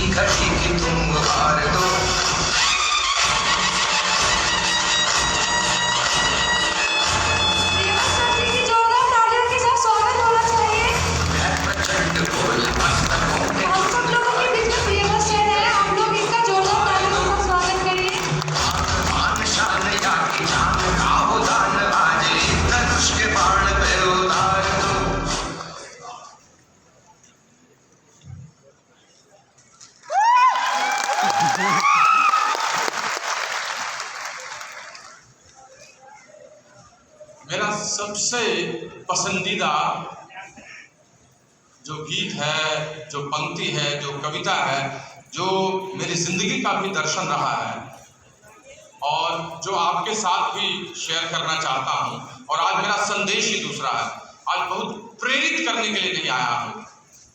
घटी कि तुम हार दो। मेरा सबसे पसंदीदा जो गीत है, जो पंक्ति है, जो कविता है, जो मेरी जिंदगी का भी दर्शन रहा है और जो आपके साथ भी शेयर करना चाहता हूं। और आज मेरा संदेश ही दूसरा है। आज बहुत प्रेरित करने के लिए नहीं आया हूं,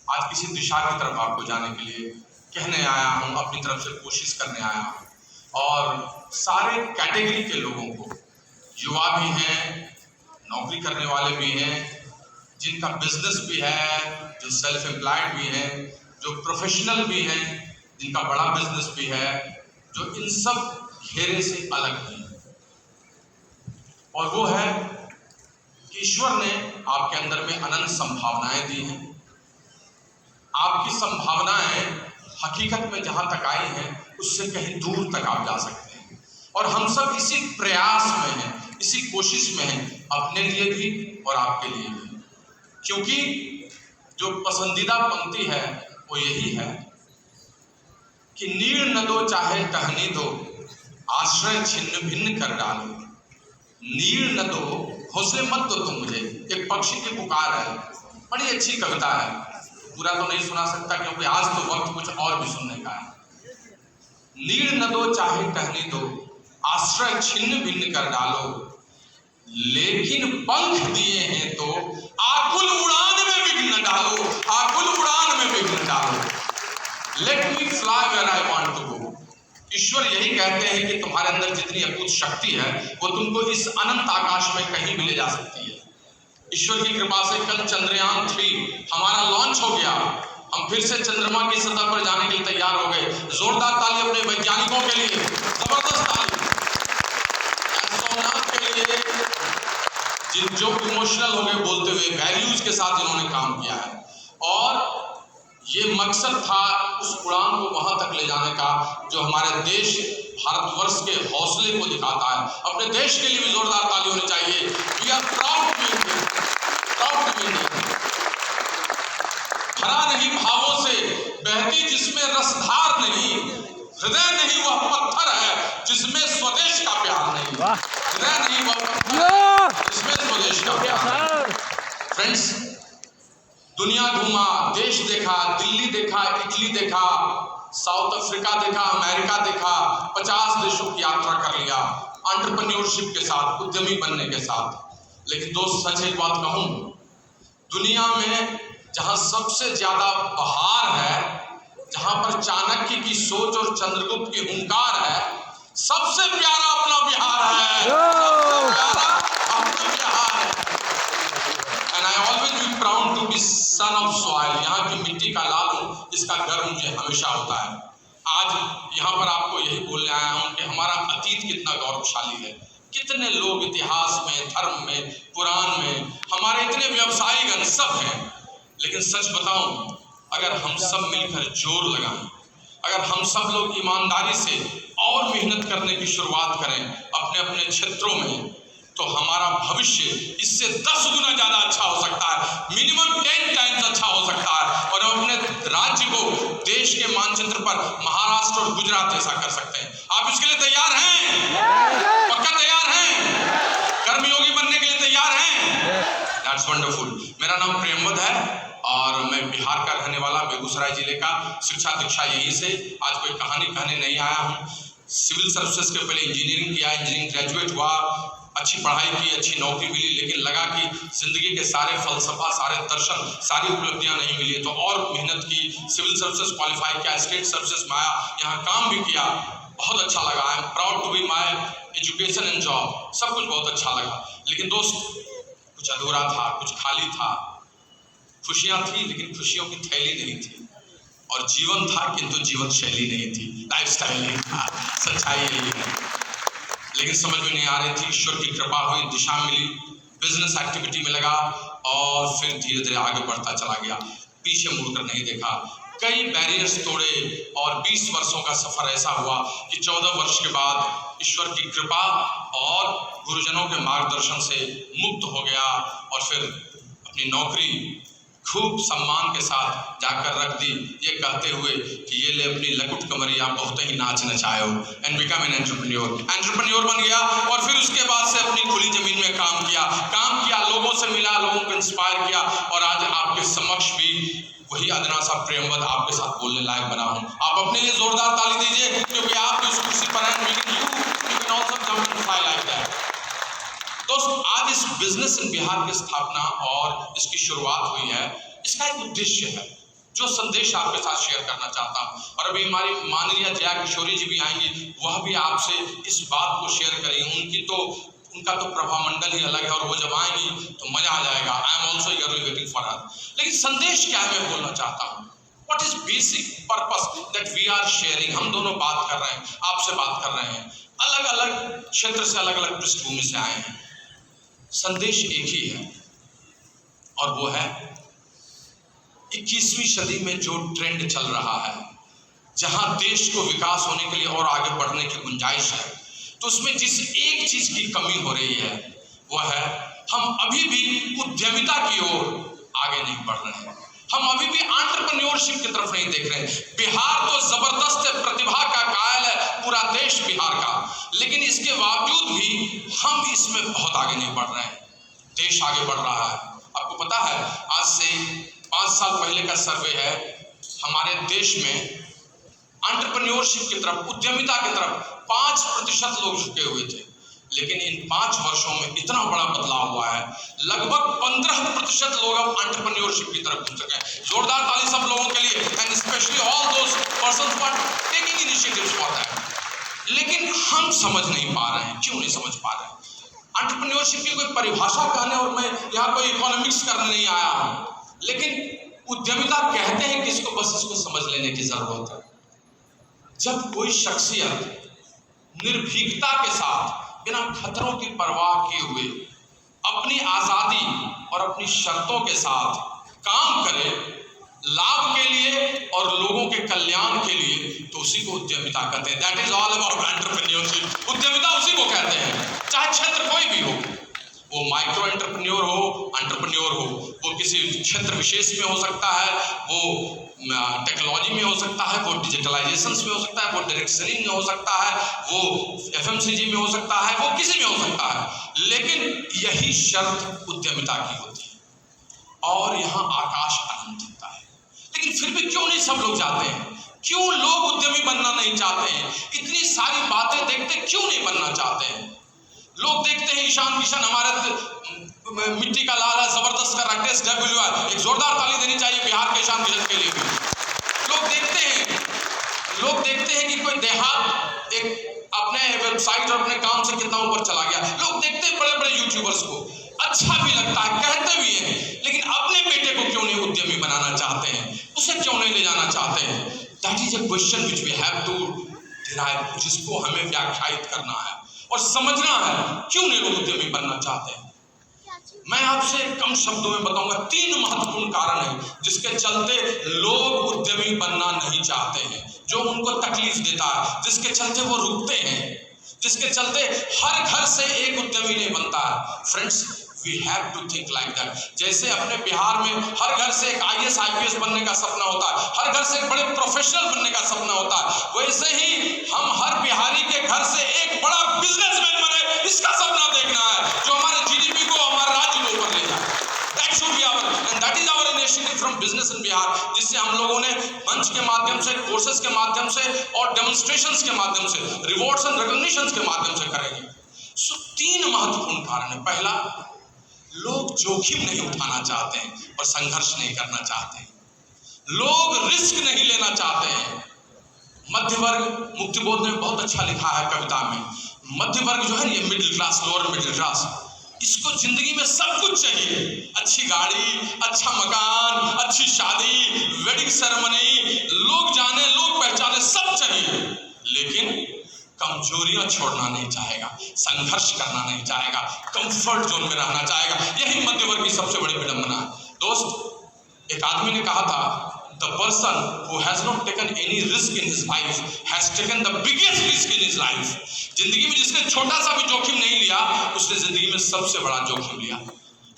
आज किसी दिशा की तरफ आपको जाने के लिए कहने आया हूं, अपनी तरफ से कोशिश करने आया हूं। और सारे कैटेगरी के लोगों को, युवा भी हैं, नौकरी करने वाले भी हैं, जिनका बिजनेस भी है, जो सेल्फ एम्प्लॉयड भी हैं, जो प्रोफेशनल भी हैं, जिनका बड़ा बिजनेस भी है, जो इन सब घेरे से अलग भी है। और वो है कि ईश्वर ने आपके अंदर में अनंत संभावनाएं दी हैं। आपकी संभावनाएं हकीकत में जहां तक आई हैं उससे कहीं दूर तक आप जा सकते हैं। और हम सब इसी प्रयास में हैं, इसी कोशिश में हैं, अपने लिए भी और आपके लिए भी। क्योंकि जो पसंदीदा पंक्ति है वो यही है कि नीड़ न दो चाहे टहनी दो, आश्रय छिन्न भिन्न कर डालो। नीड़ न दो, हौसले मत दो तुम मुझे। एक पक्षी की पुकार है, बड़ी अच्छी कविता है। पूरा तो नहीं सुना सकता क्योंकि आज तो वक्त कुछ और भी सुनने का है। नीड़ न दो चाहे टहनी दो, आश्रय छिन्न भिन्न कर डालो, लेकिन पंख दिए हैं तो आकुल उड़ान में विघ्न डालो, आकुल उड़ान में विघ्न डालो। Let me fly where I want to go. ईश्वर यही कहते हैं कि तुम्हारे अंदर जितनी अद्भुत शक्ति है वो तुमको इस अनंत आकाश में कहीं भी ले जा सकती है। ईश्वर की कृपा से कल चंद्रयान 3 हमारा लॉन्च हो गया। हम फिर से चंद्रमा की सतह पर जाने के लिए तैयार हो गए। जोरदार ताली अपने वैज्ञानिकों के लिए, जबरदस्त ताली। सोमनाथ के लिए जो इमोशनल हो गए बोलते हुए, वैल्यूज के साथ इन्होंने काम किया है। और ये मकसद था उस उड़ान को वहां तक ले जाने का जो हमारे देश भारतवर्ष के हौसले को दिखाता है। अपने देश के लिए भी जोरदार ताली होनी चाहिए। We are proud to Indian, proud to Indian. भरा नहीं भावों से बहती जिसमें रसधार नहीं, हृदय नहीं वह पत्थर है जिसमें स्वदेश का प्यार नहीं। हृदय नहीं वह पत्थर है जिसमें स्वदेश का प्यार। फ्रेंड्स, दुनिया घूमा, देश देखा, दिल्ली देखा, इटली देखा, साउथ अफ्रीका देखा, अमेरिका देखा, 50 देशों की यात्रा कर लिया एंटरप्रेन्योरशिप के साथ, उद्यमी बनने के साथ। लेकिन दोस्त सच एक बात कहूं, दुनिया में जहां सबसे ज्यादा बहार है, जहां पर चाणक्य की सोच और चंद्रगुप्त की हुंकार है, सबसे प्यारा अपना बिहार है। सबसे प्यारा अपना बिहार है। And I always be proud to be son of soil। यहाँ की मिट्टी का लाल हूँ, इसका गर्व मुझे हमेशा होता है। आज यहाँ पर आपको यही बोलने आया हूँ कि हमारा अतीत कितना गौरवशाली है। कितने लोग इतिहास में, धर्म में, पुराण में, हमारे इतने व्यवसायीगण सब हैं। लेकिन सच बताऊं, अगर हम सब मिलकर जोर लगाएं, अगर हम सब लोग ईमानदारी से और मेहनत करने की शुरुआत करें अपने अपने क्षेत्रों में, तो हमारा भविष्य इससे 10 गुना ज्यादा अच्छा हो सकता है, मिनिमम 10 टाइम्स अच्छा हो सकता है। और हम अपने राज्य को देश के मानचित्र पर महाराष्ट्र और गुजरात जैसा कर सकते हैं। आप इसके लिए तैयार हैं? पक्का तैयार हैं? कर्मयोगी बनने के लिए तैयार हैं? That's wonderful। मेरा नाम प्रेमवद है और मैं बिहार का रहने वाला, बेगूसराय जिले का। शिक्षा दीक्षा यहीं से। आज कोई कहानी कहने नहीं आया हूँ। सिविल सर्विसेज के पहले इंजीनियरिंग किया, इंजीनियरिंग ग्रेजुएट हुआ, अच्छी पढ़ाई की, अच्छी नौकरी मिली, लेकिन लगा कि जिंदगी के सारे फलसफा, सारे दर्शन, सारी उपलब्धियां नहीं मिली, तो और मेहनत की, सिविल सर्विसेज क्वालिफाई किया, स्टेट सर्विसेज में आया, यहाँ काम भी किया, बहुत अच्छा लगा। I am proud to be my education and job, सब कुछ बहुत अच्छा लगा। लेकिन दोस्त, कुछ अधूरा था, कुछ खाली था। खुशियां थी लेकिन खुशियों की थैली नहीं थी। और जीवन था किंतु जीवन शैली नहीं थी, लाइफस्टाइल नहीं था। सच्चाई यही है। लेकिन समझ में नहीं आ रही थी, ईश्वर की कृपा हुई, दिशा मिली, बिजनेस एक्टिविटी में लगा और फिर धीरे धीरे आगे बढ़ता चला गया, पीछे मुड़कर नहीं देखा। कई बैरियर्स तोड़े और 20 वर्षों का सफर ऐसा हुआ कि 14 वर्ष के बाद ईश्वर की कृपा और गुरुजनों के मार्गदर्शन से मुक्त हो गया और फिर अपनी नौकरी खूब सम्मान के साथ जाकर रख दी, ये कहते हुए कि ये ले अपनी लकुट कमरिया बहुत ही नाच नचायो, एंड बिकम एन एंटरप्रेन्योर बन गया। और फिर उसके बाद से अपनी खुली जमीन में काम किया, लोगों से मिला, लोगों को इंस्पायर किया और आज आपके समक्ष भी वही अदना सा प्रेमवत आपके साथ बोलने लायक बना हूं। आप अपने लिए जोरदार ताली दीजिए, क्योंकि आप उस कुर्सी पर हैं। You can also jump and fly like that. दोस्तों, आज इस बिजनेस इन बिहार की स्थापना और इसकी शुरुआत हुई है, इसका एक उद्देश्य है जो संदेश आपके साथ शेयर करना चाहता हूं। और अभी हमारी माननीय जया किशोरी जी भी आएंगी, वह भी आपसे इस बात को शेयर करेंगी। उनका तो प्रभामंडल ही अलग है और वो जब आएंगी तो मजा आ जाएगा। I am also eagerly waiting for her. लेकिन संदेश क्या है मैं बोलना चाहता हूँ, what is basic purpose that we are sharing. हम दोनों बात कर रहे हैं, आपसे बात कर रहे हैं, अलग अलग क्षेत्र से, अलग अलग पृष्ठभूमि से आए हैं। संदेश एक ही है और वो है 21वीं सदी में जो ट्रेंड चल रहा है, जहां देश को विकास होने के लिए और आगे बढ़ने की गुंजाइश है, तो उसमें जिस एक चीज की कमी हो रही है वह है हम अभी भी उद्यमिता की ओर आगे नहीं बढ़ रहे हैं। हम अभी भी एंटरप्रेन्योरशिप की तरफ नहीं देख रहे हैं। बिहार तो जबरदस्त प्रतिभा का कायल है, पूरा देश बिहार का, लेकिन इसके बावजूद भी हम इसमें बहुत आगे नहीं बढ़ रहे हैं। देश आगे बढ़ रहा है। आपको पता है, आज से 5 साल पहले का सर्वे है, हमारे देश में एंटरप्रेन्योरशिप की तरफ, उद्यमिता की तरफ 5% लोग झुके हुए थे, लेकिन इन 5 वर्षों में इतना बड़ा बदलाव हुआ है, लगभग 15% लोग अब एंटरप्रेन्योरशिप की तरफ घुस चुके हैं। जोरदार ताली सब लोगों के लिए, and specially all those persons who are taking initiatives for that. लेकिन हम समझ नहीं पा रहे हैं। क्यों नहीं समझ पा रहे हैं? एंटरप्रेन्योरशिप की कोई परिभाषा कहने, और मैं यहाँ कोई इकोनॉमिक्स करने नहीं आया हूँ, लेकिन उद्यमिता कहते हैं किसको, बस इसको समझ लेने की जरूरत है। जब कोई शख्सियत निर्भीकता के साथ, बिना खतरों की परवाह किए हुए, अपनी आजादी और अपनी शर्तों के साथ काम करे लाभ के लिए और लोगों के कल्याण के लिए, तो उसी को उद्यमिता कहते हैं। That is all about entrepreneurship. उद्यमिता उसी को कहते हैं, चाहे क्षेत्र कोई भी हो, वो माइक्रो एंटरप्रेन्योर हो, एंटरप्रेन्योर हो, वो किसी क्षेत्र विशेष में हो सकता है, वो टेक्नोलॉजी में हो सकता है, वो डिजिटलाइजेशन में हो सकता है, वो डायरेक्ट सेलिंग में हो सकता है, वो FMCG में हो सकता है, वो किसी में हो सकता है, लेकिन यही शर्त उद्यमिता की होती है और यहाँ आकाश अनंत होता है। लेकिन फिर भी क्यों नहीं सब लोग जाते हैं? क्यों लोग उद्यमी बनना नहीं चाहते हैं? इतनी सारी बातें देखते क्यों नहीं बनना चाहते हैं? लोग देखते हैं ईशान किशन हमारे मिट्टी का लाल है, जबरदस्त कर रहा है, टेस्ट WR, एक जोरदार ताली देनी चाहिए बिहार के ईशान किशन के लिए भी। लोग देखते हैं कि कोई देहात एक अपने वेबसाइट और अपने काम से कितना ऊपर चला गया। लोग देखते हैं बड़े बड़े यूट्यूबर्स को, अच्छा भी लगता है, कहते भी हैं, लेकिन अपने बेटे को क्यों नहीं उद्यमी बनाना चाहते हैं? उसे क्यों नहीं ले जाना चाहते हैं? That is a question which we have to derive, जिसको हमें व्याख्यायित करना है और समझना है क्यों नहीं लोग उद्यमी बनना चाहते हैं। मैं आपसे कम शब्दों में बताऊंगा 3 महत्वपूर्ण कारण हैं जिसके चलते लोग उद्यमी बनना नहीं चाहते हैं, जो उनको तकलीफ देता है, जिसके चलते वो रुकते हैं, जिसके चलते हर घर से एक उद्यमी नहीं बनता है। Friends, we have to think like that. जैसे अपने बिहार में हर घर से एक IAS IPS बनने का सपना होता है, हर घर से एक बड़े प्रोफेशनल बनने का सपना होता है, वैसे ही हम हर बिहारी के घर से एक बड़ा बिजनेसमैन बने, इसका सपना देखना है, जो हमारे GDP को, हमारे राज्य को ऊपर ले जाए। That should be our, and that is our initiative from business in Bihar, जिससे हम लोगों ने मंच के माध्यम से, कोर्सेज के माध्यम से और डेमोन्स्ट्रेशंस के माध्यम से, रिवॉर्ड्स एंड रिकॉग्निशंस के माध्यम से करेंगे। सो 3 महत्वपूर्ण कारण है। पहला, लोग जोखिम नहीं उठाना चाहते हैं और संघर्ष नहीं करना चाहते हैं। लोग रिस्क नहीं लेना चाहते हैं। मध्य वर्ग, मुक्तिबोध ने बहुत अच्छा लिखा है कविता में, मध्य वर्ग जो है ये middle class, lower middle class, इसको जिंदगी में सब कुछ चाहिए, अच्छी गाड़ी, अच्छा मकान, अच्छी शादी, वेडिंग सेरेमनी, लोग जाने लोग पहचाने, सब चाहिए, लेकिन कमजोरियां छोड़ना नहीं चाहेगा, संघर्ष करना नहीं चाहेगा, कंफर्ट जोन में रहना चाहेगा। यही मध्यवर्ग की सबसे बड़ी विडंबना है। दोस्त, एक आदमी ने कहा था, the person who has not taken any risk in his life has taken the biggest risk in his life. जिंदगी में जिसने छोटा सा भी जोखिम नहीं लिया, उसने जिंदगी में सबसे बड़ा जोखिम लिया।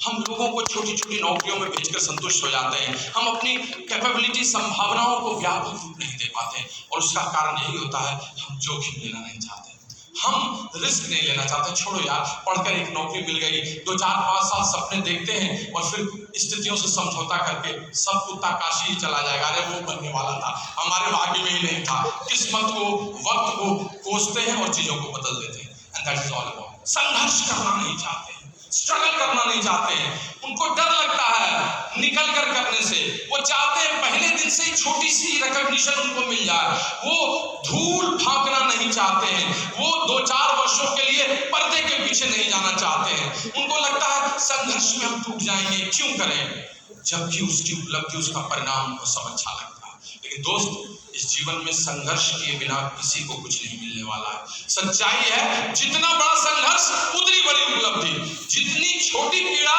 हम लोगों को छोटी छोटी नौकरियों में भेजकर संतुष्ट हो जाते हैं, हम अपनी कैपेबिलिटी, संभावनाओं को व्यापक रूप नहीं दे पाते, और उसका कारण यही होता है हम जोखिम लेना नहीं चाहते, हम रिस्क नहीं लेना चाहते। छोड़ो यार, पढ़कर एक नौकरी मिल गई, 2 4 5 साल सपने देखते हैं और फिर स्थितियों से समझौता करके सब कुत्ता काशी ही चला जाएगा। अरे वो बनने वाला था, हमारे भाग्य में ही नहीं था। किस्मत को, वक्त को कोसते हैं और चीजों को बदल देते हैं। And that is all about. संघर्ष करना नहीं चाहते, स्ट्रगल करना नहीं चाहते हैं, उनको डर लगता है निकल कर करने से। वो चाहते हैं पहले दिन से ही छोटी सी रिकॉग्निशन उनको मिल जाए, वो धूल फांकना नहीं चाहते हैं, वो 2 4 वर्षों के लिए पर्दे के पीछे नहीं जाना चाहते हैं। उनको लगता है संघर्ष में हम टूट जाएंगे, क्यों करें, जबकि उसकी उपलब्धि, उसका परिणाम उनको सब अच्छा लगता है। लेकिन दोस्त, इस जीवन में संघर्ष किए बिना किसी को कुछ नहीं मिलने वाला है। सच्चाई है, जितना बड़ा संघर्ष उतनी बड़ी उपलब्धि, जितनी छोटी पीड़ा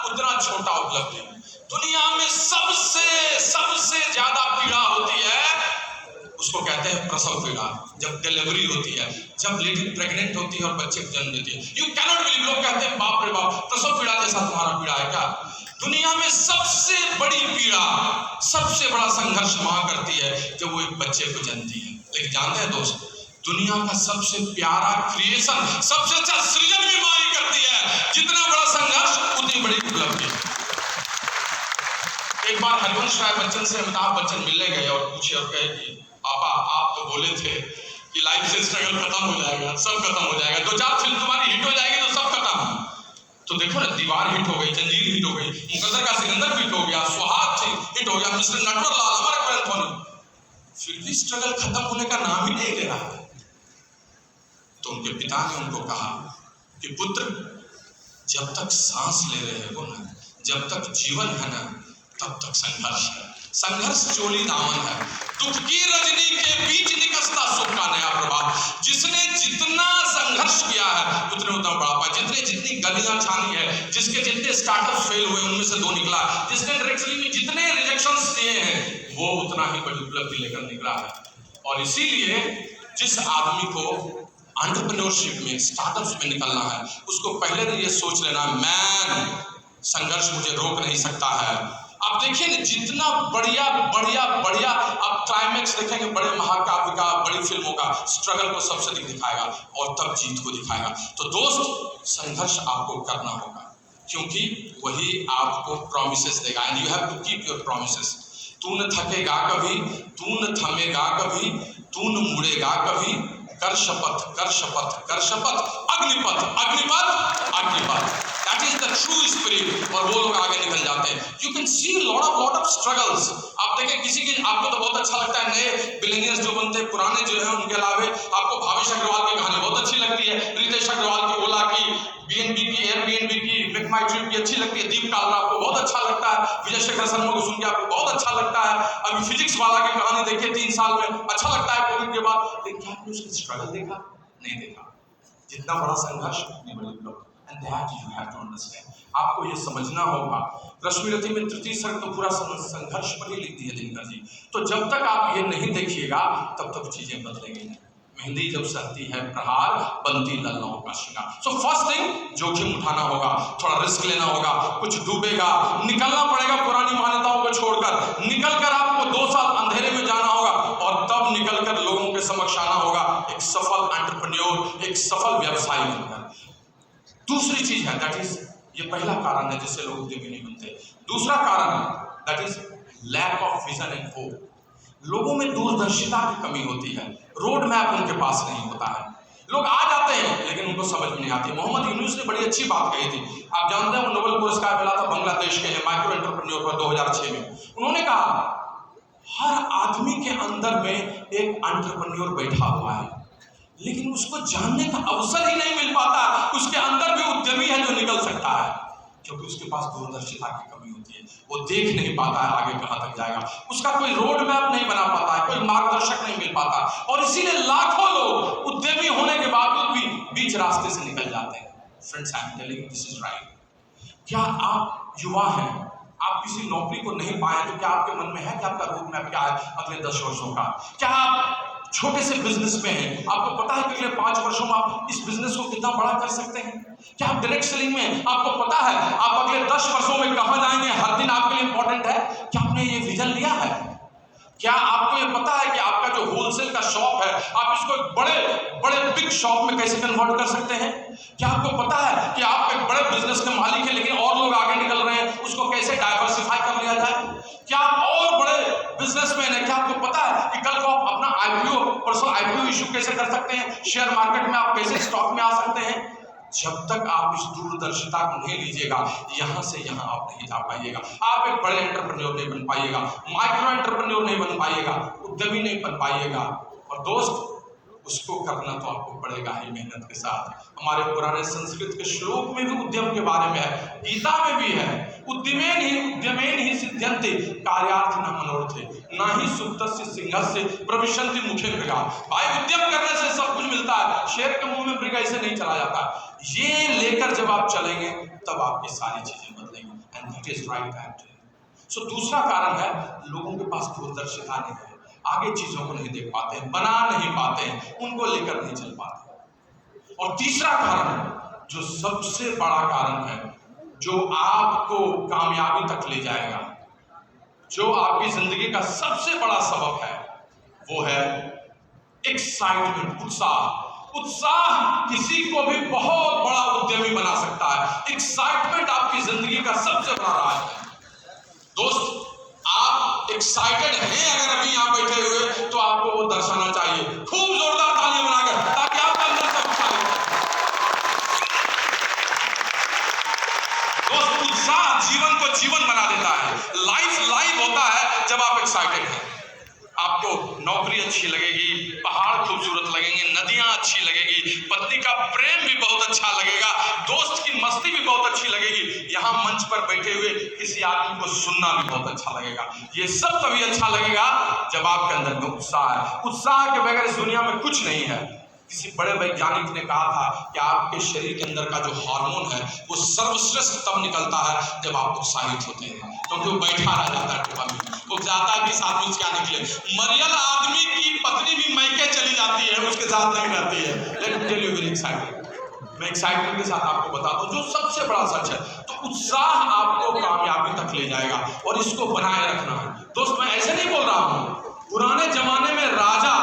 उतना छोटा उपलब्धि। दुनिया में सबसे ज्यादा पीड़ा होती है, उसको कहते हैं प्रसव पीड़ा। जब डिलीवरी होती है, जब लेडी प्रेग्नेंट होती है और बच्चे को जन्म देती है, यू कैनॉट बिलीव। लोग कहते हैं बाप रे बाप, प्रसव पीड़ा जैसा तुम्हारा पीड़ा है क्या? दुनिया में सबसे बड़ी पीड़ा, सबसे बड़ा संघर्ष वहां करती है जब वो एक बच्चे को जन्मती है। लेकिन जानते हैं दोस्त, दुनिया का सबसे प्यारा क्रिएशन, सबसे अच्छा सृजन भी मां ही करती है। जितना बड़ा संघर्ष उतनी बड़ी उपलब्धि। एक बार हरिवंश राय बच्चन से अमिताभ बच्चन मिलने गए और पूछे और कहे कि पापा, आप तो बोले थे कि लाइफ से स्ट्रगल खत्म हो जाएगा, सब खत्म हो जाएगा, 2 4 फिल्म तुम्हारी हिट हो जाएगी तो सब खत्म। तो देखो ना, दीवार हिट हो गई, जंजीर हिट हो गई, मुकद्दर का सिकंदर हिट हो गया, सुहाग हिट हो गया, मिस्टर नटवरलाल, हमारे एंथोनी, फिर भी स्ट्रगल खत्म होने का नाम ही नहीं ले रहा है। तो उनके पिता ने उनको कहा कि पुत्र, जब तक सांस ले रहे हो ना, जब तक जीवन है ना, तब तक संघर्ष है। संघर्ष चोली दामन है, दुख की रजनी के बीच निकसता सुख का नया प्रभात। जिसने जितना संघर्ष किया है उतने उतना बढ़ा पाया, जितने जितनी गलियां छानी है, जिसके जितने स्टार्टअप फेल हुए उनमें से 2 निकला, जिसने डायरेक्टली में जितने रिजेक्शंस दिए हैं वो उतना ही बड़ी उपलब्धि लेकर निकला है। और इसीलिए जिस आदमी को एंटरप्रेन्योरशिप में, स्टार्टअप्स में निकलना है, उसको पहले ये सोच लेना, मैन, संघर्ष मुझे रोक नहीं सकता है। आप देखिए ना, जितना बढ़िया आप क्लाइमैक्स देखेंगे बड़े महाकाव्य का, बड़ी फिल्मों का, स्ट्रगल को सबसे अधिक दिखाएगा और तब जीत को दिखाएगा। तो दोस्त, संघर्ष आपको करना होगा, क्योंकि वही आपको प्रॉमिसेस देगा। And you have to keep your promises. तू न थकेगा कभी, तू न थमेगा कभी, तू न मुड़ेगा कभी, कर शपथ, कर शपथ, कर शपथ, Agnipath, Agnipath, Agnipath. That is the true spirit। और वो लोग आगे निकल जाते हैं। You can see lot of struggles। आप देखें, किसी की, आपको तो बहुत अच्छा लगता है नए बिलियनियर्स जो बनते हैं, पुराने जो है उनके अलावे आपको भावेश अग्रवाल की कहानी बहुत अच्छी लगती है, रितेश अग्रवाल की, ओला की, बीएनबी की, एयरबीएनबी की, मेक माई ट्रिप की अच्छी लगती है, दीप कालरा आपको बहुत अच्छा लगता है, विजय शेखर शर्मा को सुन के आपको बहुत अच्छा लगता है। अभी फिजिक्स वाला की कहानी देखिए, 3 साल में, अच्छा लगता है कोविड के बाद। लेकिन क्या आपने उसकी स्ट्रगल देखा? नहीं देखा। जितना बड़ा संघर्ष उतनी बड़ी उपलब्धि। And that you have to understand। आपको ये समझना होगा। रश्मिरथी में 3 सर्ग तो पूरा संघर्ष पर ही लिखती है दिनकर जी। तो जब तक आप ये नहीं देखिएगा तब तक चीजें बदलेंगी नहीं। मेहंदी जब सहती है प्रहार, बनती लल्लाओं का शिकार। सो फर्स्ट थिंग, जोखिम उठाना होगा, थोड़ा रिस्क लेना होगा, कुछ डूबेगा, निकलना पड़ेगा पुरानी मान्यताओं को छोड़कर। निकलकर आपको 2 साल अंधेरे में जाना होगा और तब निकलकर लोगों के समक्ष आना होगा एक सफल एंटरप्रेन्योर, एक सफल व्यवसायी बनकर। दूसरी चीज है, दैट इज, ये पहला कारण है जिससे लोग उद्यमी नहीं बनते। दूसरा कारण, that is lack of vision and hope. लोगों में दूरदर्शिता की कमी होती है, रोड मैप उनके पास नहीं होता है। लोग आ जाते हैं लेकिन उनको समझ में नहीं आती। मोहम्मद यूनुस ने बड़ी अच्छी बात कही थी, आप जानते हैं, वो नोबेल पुरस्कार मिला था बांग्लादेश के लिए माइक्रो एंटरप्रेन्योर पर 2006 में। उन्होंने कहा हर आदमी के अंदर में एक एंटरप्रेन्योर बैठा हुआ है, लेकिन उसको जानने का अवसर ही नहीं मिल पाता। उसके अंदर भी उद्यमी है जो निकल सकता है, क्योंकि उसके पास दूरदर्शिता की कमी होती है। वो देख नहीं पाता है आगे कहां तक जाएगा, उसका कोई रोड मैप नहीं बना पाता है, कोई मार्गदर्शक नहीं मिल पाता, और इसीलिए लाखों लोग उद्यमी होने के बावजूद भी बीच रास्ते से निकल जाते हैं। Friends, I am telling this is right. क्या आप युवा हैं, आप किसी नौकरी को नहीं पाए, तो क्या आपके मन में है कि आपका रोड मैप क्या है अगले 10 वर्षों का? क्या आप छोटे से बिजनेस में हैं, आपको पता है कि अगले 5 वर्षों में आप इस बिजनेस को कितना बड़ा कर सकते हैं? क्या आप डायरेक्ट सेलिंग में, आपको पता है आप अगले 10 वर्षों में कहां जाएंगे? हर दिन आपके लिए इंपॉर्टेंट है। क्या आपने ये विजन लिया है? क्या आपको ये पता है कि आपका जो होलसेल का शॉप है, आप इसको एक बड़े बिग शॉप में कैसे कन्वर्ट कर सकते हैं? क्या आपको पता है कि आप एक बड़े बिजनेस के मालिक हैं, लेकिन और लोग आगे निकल रहे हैं, उसको कैसे डाइवर्सिफाई कर लिया जाए? क्या आप और बड़े बिजनेसमैन हैं, क्या आपको पता है कि कल को आप अपना आईपीओ, पर्सनल आईपीओ इशू कैसे कर सकते हैं? शेयर मार्केट में आप कैसे स्टॉक में आ सकते हैं? जब तक आप इस दूरदर्शिता को नहीं लीजिएगा, यहां से यहां आप नहीं जा पाइएगा। आप एक बड़े एंटरप्रेन्योर नहीं बन पाइएगा, माइक्रो एंटरप्रेन्योर नहीं बन पाइएगा, उद्यमी नहीं बन पाइएगा। और दोस्त, उसको करना तो आपको पड़ेगा ही मेहनत के साथ। हमारे पुराने संस्कृत के श्लोक में भी उद्यम के बारे में है, गीता में भी है, उद्यमेन ही सिद्ध्यन्ते कार्यार्थ न मनोरथे न ही सुप्तस्य सिंहस्य प्रविशन्ति मुखे मृगा। भाई, उद्यम करने से सब कुछ मिलता है, शेर के मुंह में मृग ऐसे नहीं चला जाता। ये लेकर जब आप चलेंगे तब आपकी सारी चीजें बदलेंगी। And that is right. So दूसरा कारण है, लोगों के पास दूरदर्शिता नहीं है, आगे चीजों को नहीं देख पाते हैं, बना नहीं पाते हैं, उनको लेकर नहीं चल पाते। और तीसरा कारण, जो सबसे बड़ा कारण है, जो आपको कामयाबी तक ले जाएगा, जो आपकी जिंदगी का सबसे बड़ा सबक है, वो है एक्साइटमेंट, उत्साह। उत्साह किसी को भी बहुत बड़ा उद्यमी बना सकता है। एक्साइटमेंट आपकी जिंदगी का सबसे बड़ा राज है। दोस्त, आप एक्साइटेड हैं अगर अभी यहां बैठे हुए, तो आपको वो दर्शाना चाहिए, खूब जोरदार तालियां बनाकर, ताकि आपके अंदर से उत्साह हो। दोस्त, उत्साह जीवन को जीवन बना देता है। लाइफ होता है जब आप एक्साइटेड हैं। आपको नौकरी अच्छी लगेगी, पहाड़ खूबसूरत लगेंगे, नदियां अच्छी लगेगी, पत्नी का प्रेम भी बहुत अच्छा लगेगा, दोस्त की मस्ती भी बहुत अच्छी लगेगी, यहाँ मंच पर बैठे हुए किसी आदमी को सुनना भी बहुत अच्छा लगेगा। ये सब तभी अच्छा लगेगा जब आपके अंदर में उत्साह है। उत्साह के बगैर इस दुनिया में कुछ नहीं है। किसी बड़े वैज्ञानिक ने कहा था कि आपके शरीर के अंदर का जो हार्मोन है, वो सर्वश्रेष्ठ तब निकलता है जब आप उत्साहित होते हैं, क्योंकि वो बैठा रह जाता है टिपा में, वो जाता है कि इस आदमी से क्या निकले। मरियल आदमी की पत्नी भी मैके चली जाती है, उसके साथ नहीं रहती है। Let me tell you very excited. मैं एक्साइटमेंट के साथ आपको बताता हूँ जो सबसे बड़ा सच है। तो उत्साह आपको कामयाबी तक ले जाएगा, और इसको बनाए रखना है। दोस्त, मैं ऐसे नहीं बोल रहा हूँ, पुराने जमाने में राजा,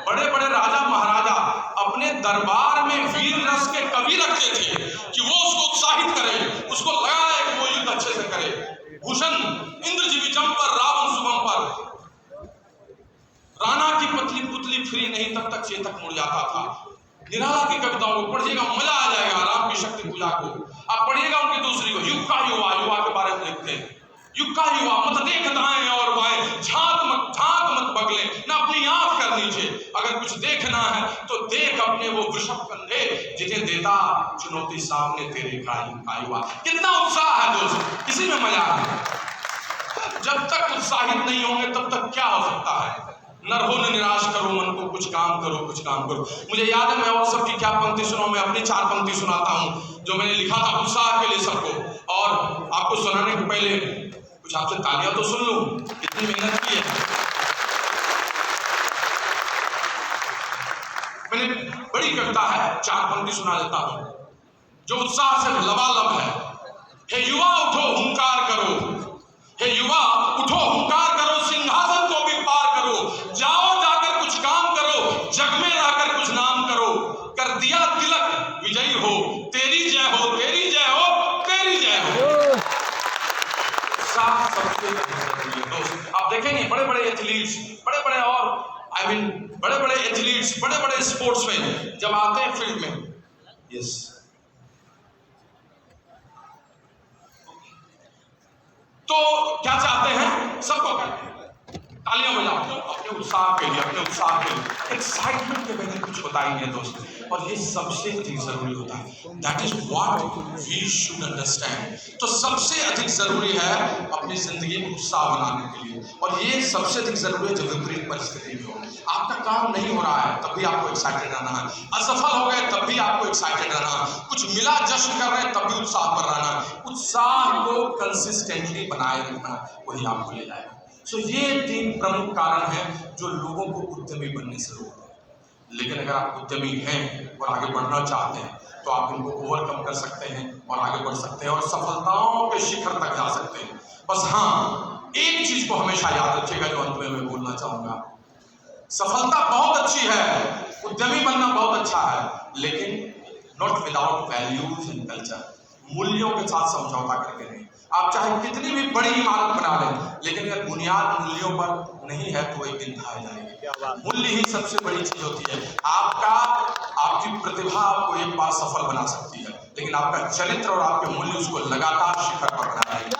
बड़े बड़े राजा महाराजा अपने दरबार में वीर रस के कवि रखते थे कि वो उसको उत्साहित करे, उसको लगाए कि वो युद्ध अच्छे से करे। भूषण इंद्रजीवी जम पर, रावण सुगम पर, राणा की पतली पुतली फ्री नहीं तब तक चेतक मुड़ जाता था। निराला की कविताओं को पढ़िएगा, मजा आ जाएगा। राम की शक्ति पूजा को आप पढ़िएगा, उनकी दूसरी को, युग का युवा, युवा के बारे में लिखते हैं। युग का युवा मत देख दाएं और बाएं, झांक मत बगले, ना अपनी आंख कर नीचे। अगर कुछ देखना है तो देख अपने वो वृषभ कंधे, जिन्हें देता चुनौती सामने तेरे का युवा। कितना उत्साह है दोस्त, इसी में मजा है। जब तक उत्साहित नहीं होंगे तब तक क्या हो सकता है? न रहो न निराश करो मन को, कुछ काम करो, कुछ काम करो। मुझे याद है, मैं और सबकी क्या पंक्ति सुनाऊं, मैं अपनी 4 पंक्ति सुनाता हूं जो मैंने लिखा था उत्साह के लिए सबको। और आपको सुनाने के पहले कुछ आपसे तालियां तो सुन लूं, कितनी मेहनत की है। मैंने बड़ी कविता है, 4 पंक्ति सुना देता हूं जो उत्साह से लबालब है। हे युवा उठो हुंकार करो, हे युवा उठो हुंकार करो, सिंहासन को भी पार करो, जाओ जाकर कुछ काम करो, जग में रहकर कुछ नाम करो, कर दिया तिलक विजयी हो, तेरी जय हो, तेरी जय हो, तेरी जय हो। दोस्त, आप देखेंगे बड़े बड़े एथलीट्स, बड़े बड़े बड़े बड़े एथलीट्स, बड़े बड़े स्पोर्ट्समैन जब आते हैं फील्ड में, यस, तो क्या चाहते हैं? सबको कहते हैं तालियां बजाओ अपने उत्साह के लिए, अपने उत्साह के लिए। एक्साइटमेंट के बगैर कुछ होता ही नहीं दोस्त, और ये सबसे अधिक जरूरी होता है। That is what we should understand. तो सबसे अधिक जरूरी है अपनी जिंदगी में उत्साह बनाने के लिए, और ये सबसे अधिक जरूरी है जब विपरीत परिस्थिति में हो। आपका काम नहीं हो रहा है तब भी आपको एक्साइटेड रहना है, असफल हो गए तब भी आपको एक्साइटेड रहना है, कुछ मिला जश्न कर रहे हैं तब भी उत्साह पर रहना है। उत्साह को कंसिस्टेंटली बनाए रखना, वही आपको ले जाएगा। सो ये 3 प्रमुख कारण हैं जो लोगों को उद्यमी बनने से रोकते हैं। लेकिन अगर आप उद्यमी हैं और आगे बढ़ना चाहते हैं तो आप इनको ओवरकम कर सकते हैं और आगे बढ़ सकते हैं और सफलताओं के शिखर तक जा सकते हैं। बस हाँ, एक चीज को हमेशा याद रखिएगा जो अंत में मैं बोलना चाहूंगा। सफलता बहुत अच्छी है, उद्यमी बनना बहुत अच्छा है, लेकिन not without values and culture. मूल्यों के साथ समझौता करके नहीं। आप चाहे कितनी भी बड़ी इमारत बना लें, लेकिन अगर बुनियाद मूल्यों पर नहीं है तो एक दिन ढह जाएगी। मूल्य ही सबसे बड़ी चीज होती है। आपकी प्रतिभा आपको एक बार सफल बना सकती है, लेकिन आपका चरित्र और आपके मूल्य उसको लगातार शिखर पर बनाएंगे।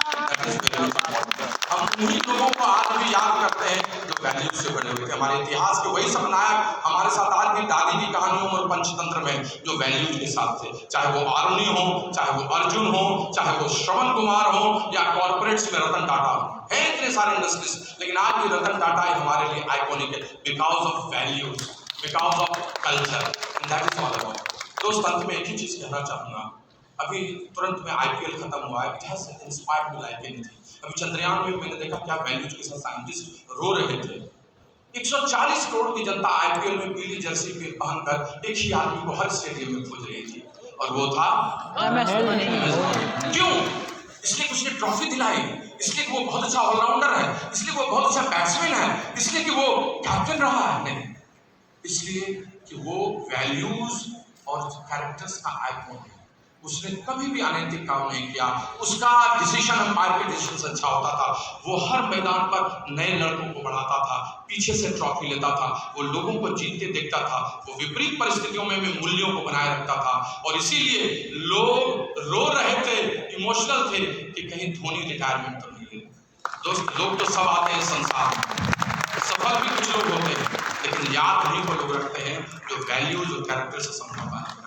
हम उन्हीं लोगों को आज भी याद करते हैं जो वैल्यूज से बड़े हुए थे। हमारे इतिहास के वही सब नायक हमारे साथ आज भी दादी की कहानियों और पंचतंत्र में जो वैल्यूज के साथ थे, चाहे वो आरुणि हो, चाहे वो अर्जुन हो, चाहे वो श्रवण कुमार हो, या कॉर्पोरेट्स में रतन टाटा हो। है इतने सारे इंडस्ट्रीज, लेकिन आज भी रतन टाटा हमारे लिए आइकॉनिक है because of values, because of culture, and that is all about. दोस्त, अंत में एक ही चीज कहना चाहूंगा। अभी तुरंत में IPL खत्म हुआ है, it has inspired me like anything. अभी चंद्रयान में मैंने देखा क्या वैल्यूज के साथ साइंटिस्ट रो रहे थे। 140 करोड़ की जनता IPL में पीली जर्सी पहनकर एक ही आदमी को हर स्टेडियम में खोज रही थी, और वो था क्यों? इसलिए उसने ट्रॉफी दिलाई, इसलिए कि वो बहुत अच्छा ऑलराउंडर है, इसलिए वो बहुत अच्छा बैट्समैन है, इसलिए कि वो कैप्टन रहा है, नहीं, इसलिए कि वो वैल्यूज और कैरेक्टर्स का आइकॉन है। उसने कभी भी अनैतिक काम नहीं किया। उसका डिसीजन अंपायर के डिसीजन से अच्छा होता था। वो हर मैदान पर नए लड़कों को बढ़ाता था, पीछे से ट्रॉफी लेता था, वो लोगों को जीतते देखता था, वो विपरीत परिस्थितियों में भी मूल्यों को बनाए रखता था। और इसीलिए लोग रो रहे थे, इमोशनल थे कि कहीं धोनी रिटायरमेंट तो नहीं ले। दोस्त, लोग तो सब आते हैं संसार में, सफल भी कुछ लोग होते हैं, लेकिन याद नहीं वो लोग रखते हैं जो वैल्यूज और कैरेक्टर से समझौता नहीं करते।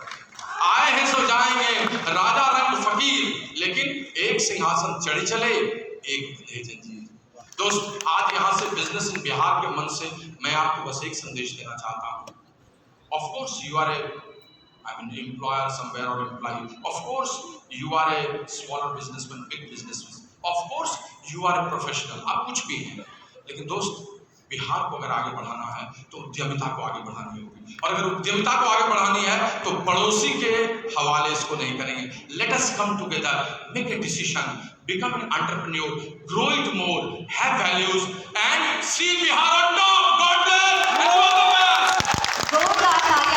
आए हैं सो जाएंगे, राजा रंग फकीर, लेकिन एक सिंहासन चढ़ी चले, एक भले जंजीर। दोस्त, आज यहाँ से बिजनेस इन बिहार के मन से मैं आपको बस एक संदेश देना चाहता हूँ। Of course you are employer somewhere और employee, of course you are a smaller businessman, big businessman, of course you are a professional, आप कुछ भी हैं, लेकिन दोस्त, बिहार को अगर आगे बढ़ाना है तो उद्यमिता को आगे बढ़ानी होगी, और अगर उद्यमिता को आगे बढ़ानी है तो पड़ोसी के हवाले इसको नहीं करेंगे। Let us come together, make a decision, become an entrepreneur, grow it more, have values and see Bihar on top. God bless.